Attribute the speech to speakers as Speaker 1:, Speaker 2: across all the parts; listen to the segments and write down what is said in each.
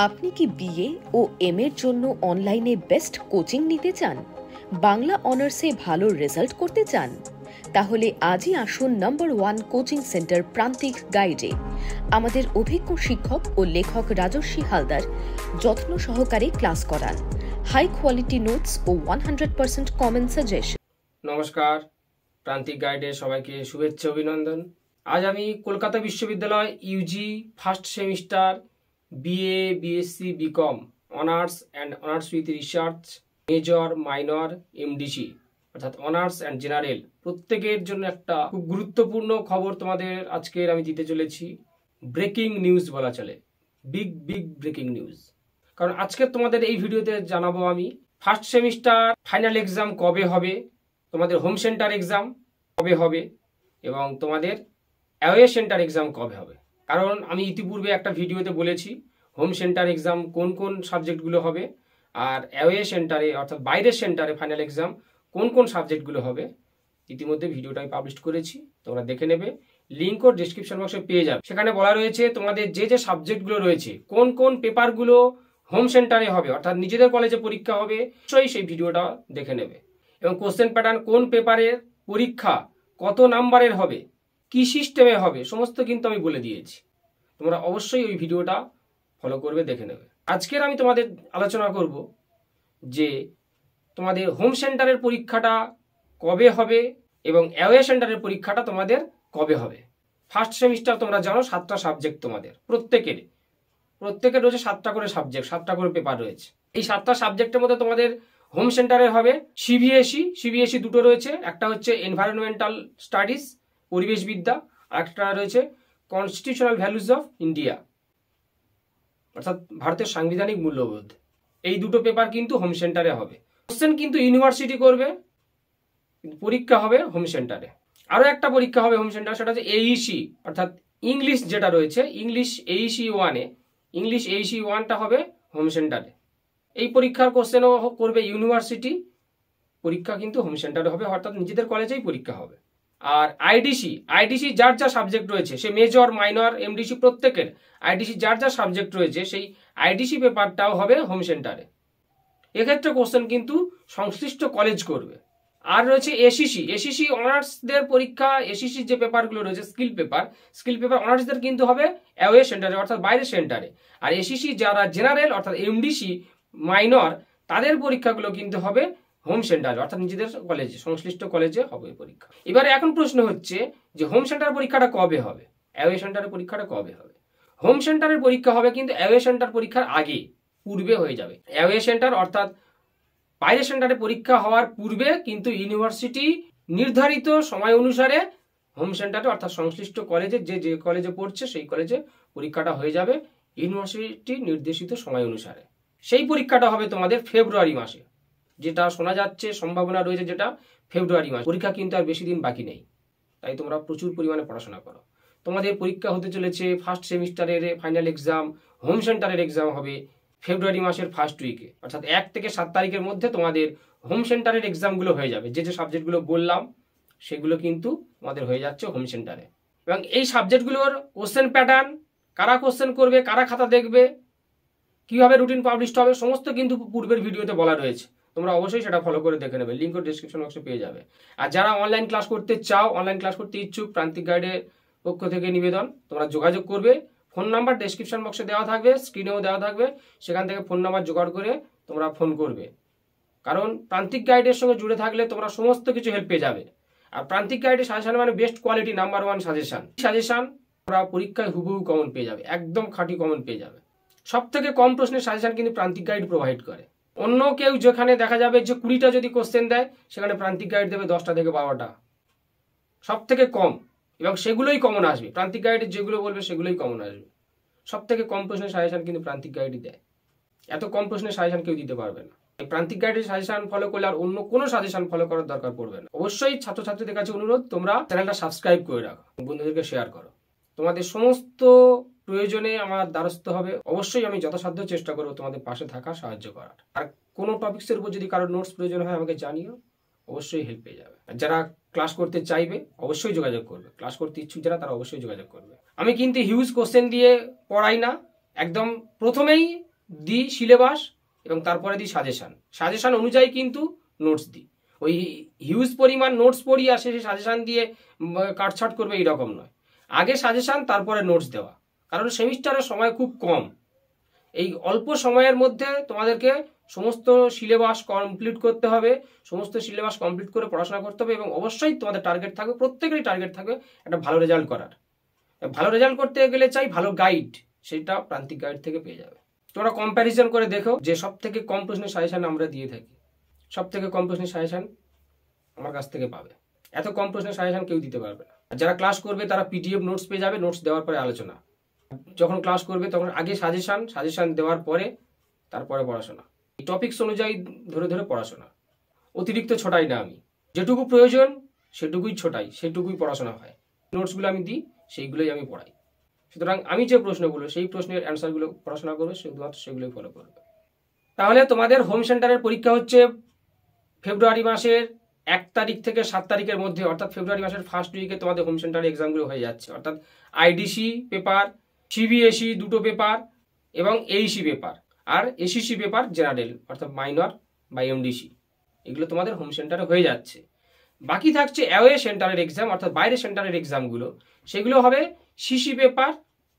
Speaker 1: আপনি কি বিএ ও এম এর জন্য অনলাইনে বেস্ট কোচিং নিতে চান? বাংলা অনার্সে ভালো রেজাল্ট করতে চান? তাহলে আজই আসুন নাম্বার 1 কোচিং সেন্টার প্রান্তিক গাইডে। আমাদের অভিজ্ঞ শিক্ষক ও লেখক রাজস্বী হালদার যত্ন সহকারে ক্লাস করান। হাই কোয়ালিটি নোটস ও 100% কমন সাজেশন।
Speaker 2: নমস্কার, প্রান্তিক গাইডে সবাইকে শুভেচ্ছা অভিনন্দন। আজ আমি কলকাতা বিশ্ববিদ্যালয় UG first semester BA, BSc, BCom honours and honours with research, major, minor, MDC অর্থাৎ অনার্স অ্যান্ড জেনারেল প্রত্যেকের জন্য একটা খুব গুরুত্বপূর্ণ খবর তোমাদের আজকের আমি দিতে চলেছি। ব্রেকিং নিউজ বলা চলে, বিগ ব্রেকিং নিউজ। কারণ আজকে তোমাদের এই ভিডিওতে জানাবো আমি ফার্স্ট সেমিস্টার ফাইনাল এক্সাম কবে হবে, তোমাদের হোম সেন্টার এক্সাম কবে হবে এবং তোমাদের অ্যাওয়ে সেন্টার এক্সাম কবে হবে। কারণ আমি ইতিপূর্বে একটা ভিডিওতে বলেছি হোম সেন্টার এক্সাম কোন কোন সাবজেক্টগুলো হবে আর অ্যাওয়ে সেন্টারে অর্থাৎ বাইরের সেন্টারে ফাইনাল এক্সাম কোন কোন সাবজেক্টগুলো হবে। ইতিমধ্যে ভিডিওটা আমি পাবলিশ করেছি, তোমরা দেখে নেবে, লিঙ্ক ও ডিসক্রিপশন বক্সে পেয়ে যাবে। সেখানে বলা রয়েছে তোমাদের যে সাবজেক্টগুলো রয়েছে, কোন কোন পেপারগুলো হোম সেন্টারে হবে অর্থাৎ নিজেদের কলেজে পরীক্ষা হবে, অবশ্যই সেই ভিডিওটা দেখে নেবে। এবং কোশ্চেন প্যাটার্ন, কোন পেপারের পরীক্ষা কত নাম্বারের হবে, কি সিস্টেমে হবে, সমস্ত কিন্তু আমি বলে দিয়েছি। তোমরা অবশ্যই ওই ভিডিওটা ফলো করবে, দেখে নেবে। আজকের আমি তোমাদের আলোচনা করব যে তোমাদের হোম সেন্টারের পরীক্ষাটা কবে হবে এবং অ্যাওয়ে সেন্টারের পরীক্ষাটা তোমাদের কবে হবে। ফার্স্ট সেমিস্টার তোমরা জানো 7টা সাবজেক্ট তোমাদের প্রত্যেকের রয়েছে 7টা করে সাবজেক্ট, 7টা করে পেপার রয়েছে। এই 7টা সাবজেক্টের মধ্যে তোমাদের হোম সেন্টারে হবে সিবিএসই দুটো রয়েছে, একটা হচ্ছে এনভায়রনমেন্টাল স্টাডিজ পরিবেশবিদ্যা, আর একটা রয়েছে কনস্টিটিউশনাল ভ্যালুজ অফ ইন্ডিয়া অর্থাৎ ভারতের সাংবিধানিক মূল্যবোধ। এই দুটো পেপার কিন্তু হোম সেন্টারে হবে। কোশ্চেন কিন্তু ইউনিভার্সিটি করবে, পরীক্ষা হবে হোম সেন্টারে। আরও একটা পরীক্ষা হবে হোম সেন্টার, সেটা হচ্ছে এইসি অর্থাৎ ইংলিশ যেটা রয়েছে, ইংলিশ এইসি ওয়ানটা হবে হোম সেন্টারে। এই পরীক্ষার কোশ্চেনও করবে ইউনিভার্সিটি, পরীক্ষা কিন্তু হোম সেন্টারে হবে অর্থাৎ নিজেদের কলেজেই পরীক্ষা হবে। আর আইডিসি যার যা সাবজেক্ট রয়েছে, সে মেজর, মাইনর, এমডিসি প্রত্যেকের আইডিসি যার যা সাবজেক্ট রয়েছে সেই আইডিসি পেপারটাও হবে হোম সেন্টারে। এক্ষেত্রে কোশ্চেন কিন্তু সংশ্লিষ্ট কলেজ করবে। আর রয়েছে এসিসি অনার্সদের পরীক্ষা, এসিসি যে পেপারগুলো রয়েছে স্কিল পেপার অনার্সদের কিন্তু হবে অ্যাওয়ে সেন্টারে অর্থাৎ বাইরের সেন্টারে। আর এসিসি যারা জেনারেল অর্থাৎ এমডিসি মাইনর, তাদের পরীক্ষাগুলো কিন্তু হবে হোম সেন্টারে অর্থাৎ নিজেদের কলেজে, সংশ্লিষ্ট কলেজে হবে পরীক্ষা। এবারে এখন প্রশ্ন হচ্ছে যে হোম সেন্টার পরীক্ষাটা কবে হবে, অ্যাওয়ে সেন্টারের পরীক্ষাটা কবে হবে। হোম সেন্টারের পরীক্ষা হবে কিন্তু অ্যাওয়ে সেন্টার পরীক্ষার আগে, পূর্বে হয়ে যাবে। অ্যাওয়ে সেন্টার অর্থাৎ বাইরের সেন্টারে পরীক্ষা হওয়ার পূর্বে কিন্তু ইউনিভার্সিটি নির্ধারিত সময় অনুসারে হোম সেন্টারে অর্থাৎ সংশ্লিষ্ট কলেজে যে কলেজে পড়ছে সেই কলেজে পরীক্ষাটা হয়ে যাবে ইউনিভার্সিটি নির্দেশিত সময় অনুসারে। সেই পরীক্ষাটা হবে তোমাদের ফেব্রুয়ারি মাসে, যেটা শোনা যাচ্ছে, সম্ভাবনা রয়েছে যেটা ফেব্রুয়ারি মাস। পরীক্ষা কিন্তু আর বেশি দিন বাকি নেই, তাই তোমরা প্রচুর পরিমাণে পড়াশোনা করো। তোমাদের পরীক্ষা হতে চলেছে ফার্স্ট সেমিস্টারের ফাইনাল এক্সাম, হোম সেন্টারের এক্সাম হবে ফেব্রুয়ারি মাসের ফার্স্ট উইকে অর্থাৎ 1 থেকে 7 তারিখের মধ্যে তোমাদের হোম সেন্টারের এক্সামগুলো হয়ে যাবে। যে সাবজেক্টগুলো বললাম সেগুলো কিন্তু তোমাদের হয়ে যাচ্ছে হোম সেন্টারে। এবং এই সাবজেক্টগুলোর কোশ্চেন প্যাটার্ন, কারা কোশ্চেন করবে, কারা খাতা দেখবে, কিভাবে রুটিন পাবলিশ হবে, সমস্ত কিন্তু পূর্বের ভিডিওতে বলা রয়েছে। তোমরা অবশ্যই সেটা ফলো করে দেখে নেবে, লিঙ্ক ডিসক্রিপশন বক্সে পেয়ে যাবে। আর যারা অনলাইন ক্লাস করতে চাও, অনলাইন ক্লাস করতে ইচ্ছুক, প্রান্তিক গাইডের পক্ষ থেকে নিবেদন, তোমরা যোগাযোগ করবে। ফোন নাম্বার ডেসক্রিপশন বক্সে দেওয়া থাকবে, স্ক্রিনেও দেওয়া থাকবে, সেখান থেকে ফোন নাম্বার জোগাড় করে তোমরা ফোন করবে। কারণ প্রান্তিক গাইডের সঙ্গে জুড়ে থাকলে তোমরা সমস্ত কিছু হেল্প পেয়ে যাবে। আর প্রান্তিক গাইডের সাজেশন মানে বেস্ট কোয়ালিটি, নাম্বার 1 সাজেশন তোমরা পরীক্ষায় হুবহু কমন পেয়ে যাবে, একদম খাঁটি কমন পেয়ে যাবে। সব থেকে কম প্রশ্নের সাজেশন কিন্তু প্রান্তিক গাইড প্রোভাইড করে। অন্য কেউ যেখানে দেখা যাবে যে 20টা যদি কোশ্চেন দেয়, সেখানে প্রান্তিক গাইড দেবে 10টা থেকে 12টা, সব থেকে কম, এবং সেগুলোই কমন আসবে। প্রান্তিক গাইডের যেগুলো বলবে সেগুলোই কমন আসবে। সব থেকে কম প্রশ্নের সাজেশন কিন্তু প্রান্তিক গাইডই দেয়, এত কম প্রশ্নের সাজেশন কেউ দিতে পারবে না। এই প্রান্তিক গাইডের সাজেশন ফলো করলে আর অন্য কোনো সাজেশন ফলো করার দরকার পড়বে না। অবশ্যই ছাত্রছাত্রীদের কাছে অনুরোধ, তোমরা চ্যানেলটা সাবস্ক্রাইব করে রাখো, বন্ধুদেরকে শেয়ার করো। তোমাদের সমস্ত প্রয়োজনে আমার দ্বারস্থ হবে, অবশ্যই আমি যথাসাধ্য চেষ্টা করবো তোমাদের পাশে থাকা, সাহায্য করার। আর কোনো টপিক্সের উপর যদি কারো নোটস প্রয়োজন হয় আমাকে জানিও, অবশ্যই হেল্প পেয়ে যাবে। যারা ক্লাস করতে চাইবে অবশ্যই যোগাযোগ করবে, ক্লাস করতে ইচ্ছুক যারা তারা অবশ্যই যোগাযোগ করবে। আমি কিন্তু হিউজ কোশ্চেন দিয়ে পড়াই না, একদম প্রথমেই দিই সিলেবাস এবং তারপরে দিই সাজেশান অনুযায়ী কিন্তু নোটস দিই। ওই হিউজ পরিমাণ নোটস পড়ি আর শেষে সাজেশান দিয়ে কাটছাট করবে এইরকম নয়। আগে সাজেশান তারপরে নোটস দেওয়া, কারণ সেমিস্টারের সময় খুব কম। এই অল্প সময়ের মধ্যে তোমাদেরকে সমস্ত সিলেবাস কমপ্লিট করতে হবে, সমস্ত সিলেবাস কমপ্লিট করে পড়াশোনা করতে হবে এবং অবশ্যই তোমাদের টার্গেট থাকবে, প্রত্যেকেরই টার্গেট থাকবে একটা ভালো রেজাল্ট করার। ভালো রেজাল্ট করতে গেলে চাই ভালো গাইড, সেটা প্রান্তিক গাইড থেকে পেয়ে যাবে। তোমরা কম্প্যারিজন করে দেখো যে সব থেকে কম প্রশ্নের সাজেশন আমরা দিয়ে থাকি, সব থেকে কম প্রশ্নের সাজেশন আমার কাছ থেকে পাবে। এত কম প্রশ্নের সাজেশন কেউ দিতে পারবে না। যারা ক্লাস করবে তারা পিডিএফ নোটস পেয়ে যাবে, নোটস দেওয়ার পরে আলোচনা। যখন ক্লাস করবে তখন আগে সাজেশন দেওয়ার পরে তারপরে পড়াশোনা, এই টপিকস অনুযায়ী ধরে ধরে পড়াশোনা। অতিরিক্ত ছোটাই না আমি, যেটুকু প্রয়োজন সেটুকুই ছোটাই, সেটুকুই পড়াশোনা হয়। নোটসগুলো আমি দিই, সেইগুলোই আমি পড়াই। সুতরাং আমি যে প্রশ্নগুলো, সেই প্রশ্নের অ্যান্সারগুলো পড়াশোনা করবে, শুধুমাত্র সেগুলোই ফলো করবে। তাহলে তোমাদের হোম সেন্টারের পরীক্ষা হচ্ছে ফেব্রুয়ারি মাসের 1 তারিখ থেকে 7 তারিখের মধ্যে, অর্থাৎ ফেব্রুয়ারি মাসের ফার্স্ট উইকে তোমাদের হোম সেন্টারের এক্সামগুলো হয়ে যাচ্ছে। অর্থাৎ আইডিসি পেপার, সিবিএসই 2টো পেপার এবং এইসি পেপার, আর এসিসি পেপার জেনারেল অর্থাৎ মাইনর বা এমডিসি, এগুলো তোমাদের হোম সেন্টারে হয়ে যাচ্ছে। বাকি থাকছে অ্যাওয়ে সেন্টারের এক্সাম, অর্থাৎ বাইরে সেন্টারের এক্সামগুলো। সেগুলো হবে সিসি পেপার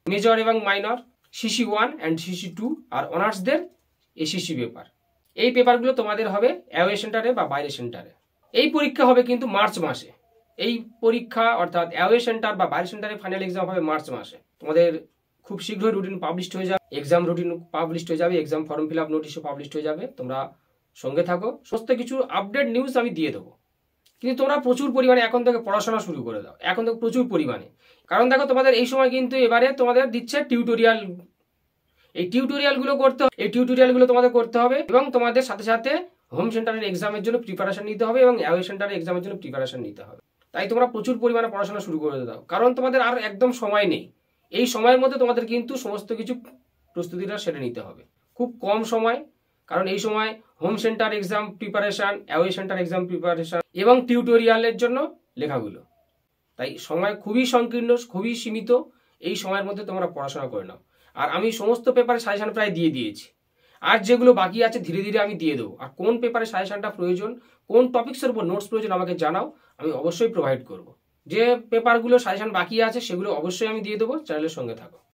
Speaker 2: মেজর এবং মাইনর, সিসি 1 অ্যান্ড সিসি 2, আর অনার্সদের এসিসি পেপার। এই পেপারগুলো তোমাদের হবে অ্যাওয়ে সেন্টারে বা বাইরে সেন্টারে। এই পরীক্ষা হবে কিন্তু মার্চ মাসে। এই পরীক্ষা অর্থাৎ অ্যাওয়ে সেন্টার বা বাইরে সেন্টারে ফাইনাল এক্সাম হবে মার্চ মাসে। তোমাদের খুব শীঘ্রই রুটিন পাবলিশড হয়ে যাবে, এক্সাম রুটিন পাবলিশড হয়ে যাবে, এক্সাম ফর্ম ফিল আপ নোটিশও পাবলিশড হয়ে যাবে। তোমরা সঙ্গে থাকো, সমস্ত কিছু আপডেট নিউজ আমি দিয়ে দেবো। কিন্তু তোমরা প্রচুর পরিমাণে এখন থেকে পড়াশোনা শুরু করে দাও, এখন থেকে প্রচুর পরিমাণে। কারণ দেখো তোমাদের এই সময় কিন্তু এবারে তোমাদের দিচ্ছে টিউটোরিয়াল। এই টিউটোরিয়ালগুলো তোমাদের করতে হবে এবং তোমাদের সাথে সাথে হোম সেন্টারের এক্সামের জন্য প্রিপারেশন নিতে হবে এবং অ্যাওয়ে সেন্টারের এক্সামের জন্য প্রিপারেশন নিতে হবে। তাই তোমরা প্রচুর পরিমাণে পড়াশোনা শুরু করে দাও, কারণ তোমাদের আর একদম সময় নেই। এই সময়ের মধ্যে তোমাদের কিন্তু সমস্ত কিছু প্রস্তুতিটা সেরে নিতে হবে। খুব কম সময়, কারণ এই সময় home centre exam preparation, away centre exam preparation এবং টিউটোরিয়ালের জন্য লেখাগুলো। তাই সময় খুবই সংকীর্ণ, খুবই সীমিত। এই সময়ের মধ্যে তোমরা পড়াশোনা করে নাও। আর আমি সমস্ত পেপারে সাজেশন প্রায় দিয়ে দিয়েছি, আর যেগুলো বাকি আছে ধীরে ধীরে আমি দিয়ে দেবো। আর কোন পেপারে সাজেশনটা প্রয়োজন, কোন টপিক্সের উপর নোটস প্রয়োজন আমাকে জানাও, আমি অবশ্যই প্রোভাইড করব। যে পেপারগুলো সাজেশন বাকি আছে সেগুলো অবশ্যই আমি দিয়ে দেবো। চ্যানেলের সঙ্গে থাকো।